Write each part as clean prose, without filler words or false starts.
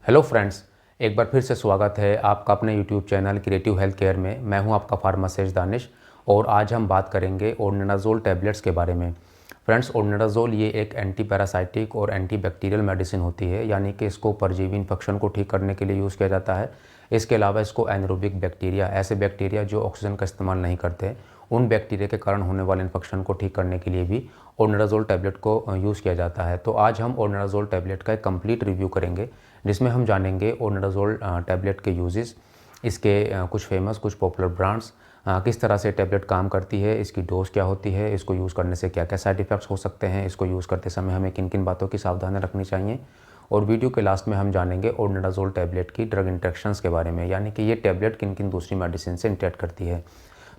Hello friends, एक बार फिर से स्वागत है आपका अपने YouTube channel creative health care में। मैं हूं आपका फार्मासिस्ट दानिश और आज हम बात करेंगे ओर्निडाज़ोल टैबलेट्स के बारे में। फ्रेंड्स, ओर्निडाज़ोल ये एक एंटी पैरासाइटिक और एंटी बैक्टीरियल मेडिसिन होती है, यानी कि इसको परजीवी इन्फेक्शन को ठीक करने के लिए यूज़ किया जाता है। इसके अलावा इसको एनरोबिक बैक्टीरिया, ऐसे बैक्टीरिया जो ऑक्सीजन का इस्तेमाल नहीं करते, उन बैक्टीरिया के कारण होने वाले इन्फेक्शन को ठीक करने के लिए भी ओर्निडाज़ोल टैबलेट को यूज़ किया जाता है। तो आज हम ओर्निडाज़ोल टैबलेट का एक कंप्लीट रिव्यू करेंगे, जिसमें हम जानेंगे ओर्निडाज़ोल टैबलेट के यूजेस, इसके कुछ फेमस कुछ पॉपुलर ब्रांड्स, किस तरह से टैबलेट काम करती है, इसकी डोज क्या होती है, इसको यूज़ करने से क्या क्या साइड इफ़ेक्ट्स हो सकते हैं, इसको यूज़ करते समय हमें किन किन बातों की सावधानी रखनी चाहिए। और वीडियो के लास्ट में हम जानेंगे ओर्निडाज़ोल टैबलेट की ड्रग इंटरेक्शंस के बारे में, यानी कि ये टैबलेट किन किन दूसरी मेडिसिन से इंटरेक्ट करती है।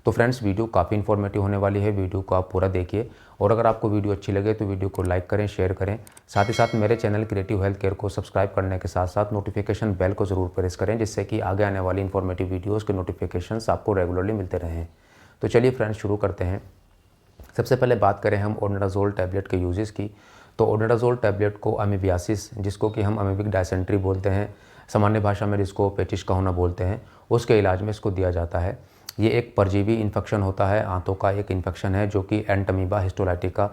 तो फ्रेंड्स, वीडियो काफ़ी इन्फॉर्मेटिव होने वाली है, वीडियो को आप पूरा देखिए और अगर आपको वीडियो अच्छी लगे तो वीडियो को लाइक करें, शेयर करें। साथ ही साथ मेरे चैनल क्रिएटिव हेल्थ केयर को सब्सक्राइब करने के साथ साथ नोटिफिकेशन बेल को ज़रूर प्रेस करें, जिससे कि आगे आने वाली इन्फॉर्मेटिव वीडियोज़ के नोटिफिकेशंस आपको रेगुलरली मिलते रहें। तो चलिए फ्रेंड्स, शुरू करते हैं। सबसे पहले बात करें हम ओर्निडाज़ोल टैबलेट के यूजेस की, तो ओर्निडाज़ोल टैबलेट को अमीबियासिस, जिसको कि हम अमीबिक डायसेंट्री बोलते हैं, सामान्य भाषा में जिसको पेचिश का होना बोलते हैं, उसके इलाज में इसको दिया जाता है। ये एक परजीवी इन्फेक्शन होता है, आंतों का एक इन्फेक्शन है जो कि एंटमीबा हिस्टोलाइटिका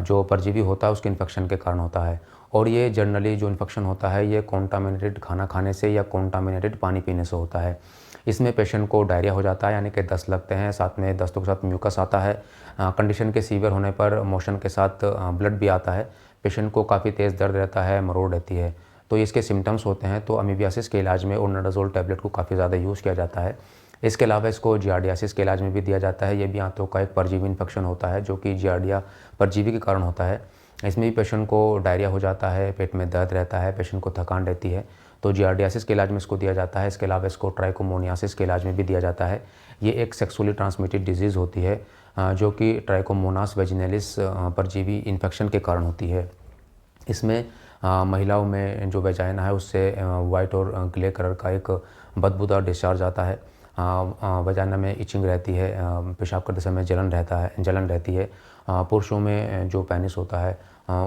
जो परजीवी होता है उसके इन्फेक्शन के कारण होता है। और ये जनरली जो इन्फेक्शन होता है ये कॉन्टामिनेटेड खाना खाने से या कॉन्टामिनेटेड पानी पीने से होता है। इसमें पेशेंट को डायरिया हो जाता है, यानी कि दस्त लगते हैं, साथ में दस्तों के साथ म्यूकस आता है। कंडीशन के सीवियर होने पर मोशन के साथ ब्लड भी आता है। पेशेंट को काफ़ी तेज़ दर्द रहता है, मरोड़ रहती है। तो इसके सिम्टम्स होते हैं। तो अमीबियासिस के इलाज में ओर्निडाज़ोल टैबलेट को काफ़ी ज़्यादा यूज़ किया जाता है। इसके अलावा इसको जियार्डियासिस के इलाज में भी दिया जाता है। ये भी आंतों का एक परजीवी इन्फेक्शन होता है जो कि जियार्डिया परजीवी के कारण होता है। इसमें भी पेशेंट को डायरिया हो जाता है, पेट में दर्द रहता है, पेशेंट को थकान रहती है। तो जियार्डियासिस के इलाज में इसको दिया जाता है। इसके अलावा इसको ट्राइकोमोनियासिस के इलाज में भी दिया जाता है। ये एक सेक्सुअली ट्रांसमिटेड डिजीज़ होती है जो कि ट्राइकोमोनास वेजिनलिस परजीवी इन्फेक्शन के कारण होती है। इसमें महिलाओं में जो वेजाइना है उससे वाइट और ग्रे कलर का एक बदबूदार डिस्चार्ज आता है। वेजाइना में इचिंग रहती है, पेशाब करते समय जलन रहती है। पुरुषों में जो पेनिस होता है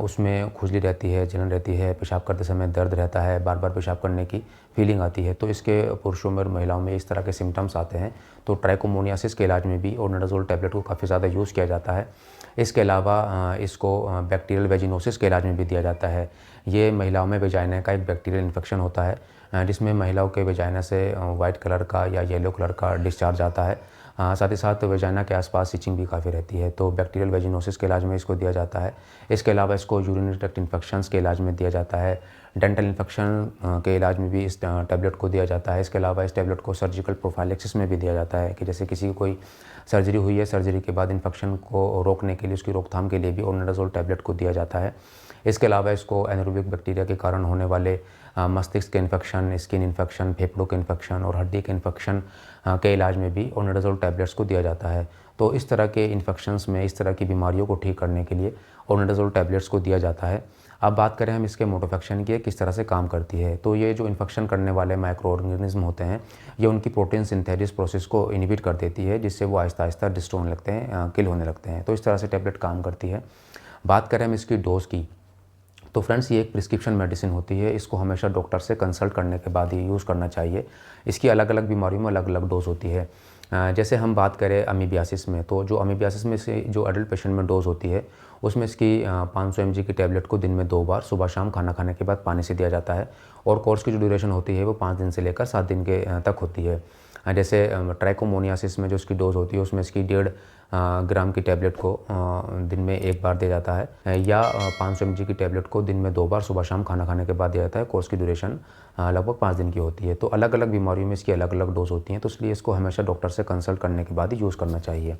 उसमें खुजली रहती है, जलन रहती है, पेशाब करते समय दर्द रहता है, बार बार पेशाब करने की फीलिंग आती है। तो इसके पुरुषों में और महिलाओं में इस तरह के सिम्टम्स आते हैं। तो ट्राइकोमोनियासिस के इलाज में भी ओर्निडाज़ोल टैबलेट को काफ़ी ज़्यादा यूज़ किया जाता है। इसके अलावा इसको बैक्टीरियल वेजिनोसिस के इलाज में भी दिया जाता है। ये महिलाओं में वेजाइना का एक बैक्टीरियल इन्फेक्शन होता है जिसमें महिलाओं के वेजाइना से वाइट कलर का या येलो कलर का डिस्चार्ज आता है। साथ ही साथ वेजाइना के आसपास इचिंग भी काफ़ी रहती है। तो बैक्टीरियल वेजिनोसिस के इलाज में इसको दिया जाता है। इसके अलावा इसको यूरिनरी ट्रैक्ट इन्फेक्शंस के इलाज में दिया जाता है। डेंटल इन्फेक्शन के इलाज में भी इस टैबलेट को दिया जाता है। इसके अलावा इस टैबलेट को सर्जिकल प्रोफाइलैक्सिस में भी दिया जाता है कि जैसे किसी की कोई सर्जरी हुई है, सर्जरी के बाद इन्फेक्शन को रोकने के लिए, उसकी रोकथाम के लिए भी ओर्निडाज़ोल टैबलेट को दिया जाता है। इसके अलावा इसको एनरोबिक बैक्टीरिया के कारण होने वाले मस्तिष्क के इन्फेक्शन, स्किन इन्फेक्शन, फेफड़ों के इन्फेक्शन और हड्डी के इन्फेक्शन के इलाज में भी ओर्निडाज़ोल टैबलेट्स को दिया जाता है। तो इस तरह के इन्फेक्शंस में, इस तरह की बीमारियों को ठीक करने के लिए ओर्निडाज़ोल टैबलेट्स को दिया जाता है। अब बात करें हम इसके मोड ऑफ एक्शन की, किस तरह से काम करती है। तो ये जो इन्फेक्शन करने वाले माइक्रो ऑर्गेनिज्म होते हैं, ये उनकी प्रोटीन सिंथेसिस प्रोसेस को इनहिबिट कर देती है, जिससे वो आहिस्ता आहिस्ता डिस्ट्रॉय होने लगते हैं, किल होने लगते हैं। तो इस तरह से टैबलेट काम करती है। बात करें हम इसकी डोज़ की, तो फ्रेंड्स ये एक प्रिस्क्रिप्शन मेडिसिन होती है। इसको हमेशा डॉक्टर से कंसल्ट करने के बाद ही यूज़ करना चाहिए। इसकी अलग अलग बीमारियों में अलग अलग डोज़ होती है। जैसे हम बात करें अमीबियासिस में, तो जो अमीबियासिस में से जो एडल्ट पेशेंट में डोज़ होती है उसमें इसकी 500 mg की टैबलेट को दिन में 2 बार सुबह शाम खाना खाने के बाद पानी से दिया जाता है। और कोर्स की जो ड्यूरेशन होती है वो 5 दिन से लेकर 7 दिन के तक होती है। जैसे ट्राइकोमोनियासिस में जो इसकी डोज़ होती है उसमें इसकी 1.5 ग्राम की टैबलेट को दिन में 1 बार दिया जाता है, या 500 mg की टैबलेट को दिन में 2 बार सुबह शाम खाना खाने के बाद दिया जाता है। कोर्स की ड्यूरेशन लगभग 5 दिन की होती है। तो अलग अलग बीमारियों में इसकी अलग अलग डोज होती हैं, तो इसलिए इसको हमेशा डॉक्टर से कंसल्ट करने के बाद ही यूज़ करना चाहिए।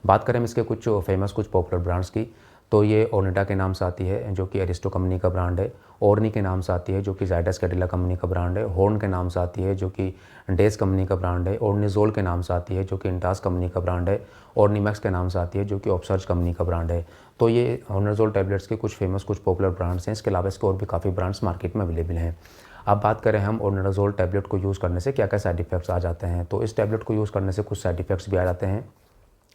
बात करें हम इसके कुछ फेमस कुछ पॉपुलर ब्रांड्स की, तो ये ओनिडा के नाम से आती है जो कि एरिस्टो कंपनी का ब्रांड है। ओर्नी के नाम से आती है जो कि जायडस कैडिला कंपनी का ब्रांड है। हॉर्न के नाम से आती है जो कि डेस कंपनी का ब्रांड है। ओर्निज़ोल के नाम से आती है जो कि इंटास कंपनी का ब्रांड है। ओर्नीमैक्स के नाम से आती है जो कि ऑप्सर्ज कंपनी का ब्रांड है। तो ये ओर्निज़ोल टैबलेट्स के कुछ फेमस कुछ पॉपुलर ब्रांड्स हैं। इसके अलावा इसके और भी काफ़ी ब्रांड्स मार्केट में अवेलेबल हैं। अब बात करें हम ओर्निडाज़ोल टैबलेट को यूज़ करने से क्या क्या साइड इफ़ेक्ट्स आ जाते हैं, तो इस टैबलेट को यूज़ करने से कुछ साइड इफ़ेक्ट्स भी आ जाते हैं,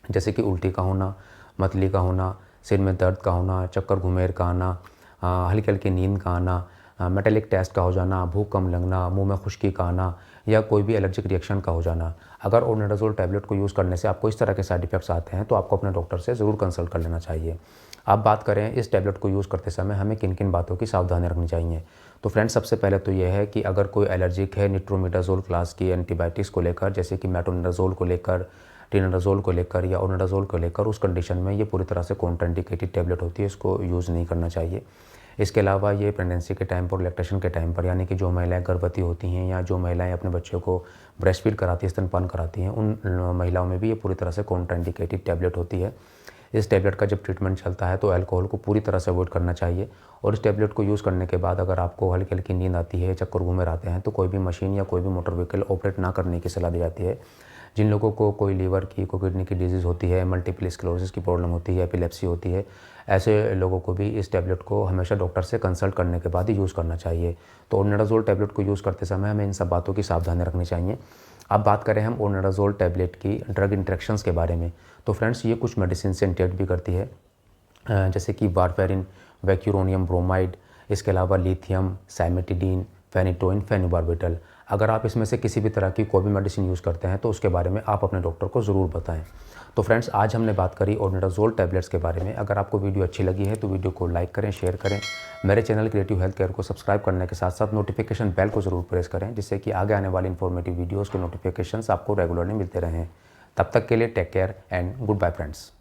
जैसे कि उल्टी का होना, मतली का होना, सिर में दर्द का होना, चक्कर घुमेर का आना, हल्की हल्की नींद का आना, मेटेलिक टेस्ट का हो जाना, भूख कम लगना, मुंह में खुश्की का आना या कोई भी एलर्जिक रिएक्शन का हो जाना। अगर ओर्निडाज़ोल टैबलेट को यूज़ करने से आपको इस तरह के साइड इफ़ेक्ट्स आते हैं तो आपको अपने डॉक्टर से ज़रूर कंसल्ट कर लेना चाहिए। अब बात करें इस टैबलेट को यूज़ करते समय हमें किन-किन बातों की सावधानी रखनी चाहिए। तो फ्रेंड्स, सबसे पहले तो ये है कि अगर कोई एलर्जिक है निट्रोमेटाज़ोल क्लास की एंटीबायोटिक्स को लेकर, जैसे कि मेट्रोनिडाज़ोल को लेकर, टिनाडाज़ोल को लेकर या ओर्निडाज़ोल को लेकर, उस कंडीशन में ये पूरी तरह से कॉन्ट्राइंडिकेटेड टैबलेट होती है, इसको यूज़ नहीं करना चाहिए। इसके अलावा ये प्रेगनेंसी के टाइम पर, लैक्टेशन के टाइम पर, यानी कि जो महिलाएं गर्भवती होती हैं या जो महिलाएं अपने बच्चों को ब्रेस्ट फीड कराती हैं, स्तनपान कराती हैं, उन महिलाओं में भी ये पूरी तरह से कॉन्ट्राइंडिकेटेड टैबलेट होती है। इस टैबलेट का जब ट्रीटमेंट चलता है तो अल्कोहल को पूरी तरह से अवॉइड करना चाहिए। और इस टैबलेट को यूज़ करने के बाद अगर आपको हल्की हल्की नींद आती है, चक्कर घूमे आते हैं, तो कोई भी मशीन या कोई भी मोटर व्हीकल ऑपरेट ना करने की सलाह दी जाती है। जिन लोगों को कोई लीवर की, कोई किडनी की डिजीज़ होती है, मल्टीपल स्क्लेरोसिस की प्रॉब्लम होती है, एपिलेप्सी होती है, ऐसे लोगों को भी इस टैबलेट को हमेशा डॉक्टर से कंसल्ट करने के बाद ही यूज़ करना चाहिए। तो ओर्निडाज़ोल टैबलेट को यूज़ करते समय हमें इन सब बातों की सावधानी रखनी चाहिए। अब बात करें हम ओर्निडाज़ोल टैबलेट की ड्रग इंटरेक्शंस के बारे में, तो फ्रेंड्स ये कुछ मेडिसिन से इंटरेक्ट भी करती है, जैसे कि वारफेरिन, वैक्यूरोनियम ब्रोमाइड, इसके अलावा लिथियम, साइमेटिडीन, फेनिटोइन, फेनुबार्बिटल। अगर आप इसमें से किसी भी तरह की कोई भी मेडिसिन यूज़ करते हैं तो उसके बारे में आप अपने डॉक्टर को ज़रूर बताएं। तो फ्रेंड्स, आज हमने बात करी ओर्निडाज़ोल टैबलेट्स के बारे में। अगर आपको वीडियो अच्छी लगी है तो वीडियो को लाइक करें, शेयर करें। मेरे चैनल क्रिएटिव हेल्थ केयर को सब्सक्राइब करने के साथ साथ नोटिफिकेशन बेल को ज़रूर प्रेस करें, जिससे कि आगे आने वाली इन्फॉर्मेटिव वीडियोज़ के नोटिफिकेशंस आपको रेगुलरली मिलते रहें। तब तक के लिए take care and goodbye friends.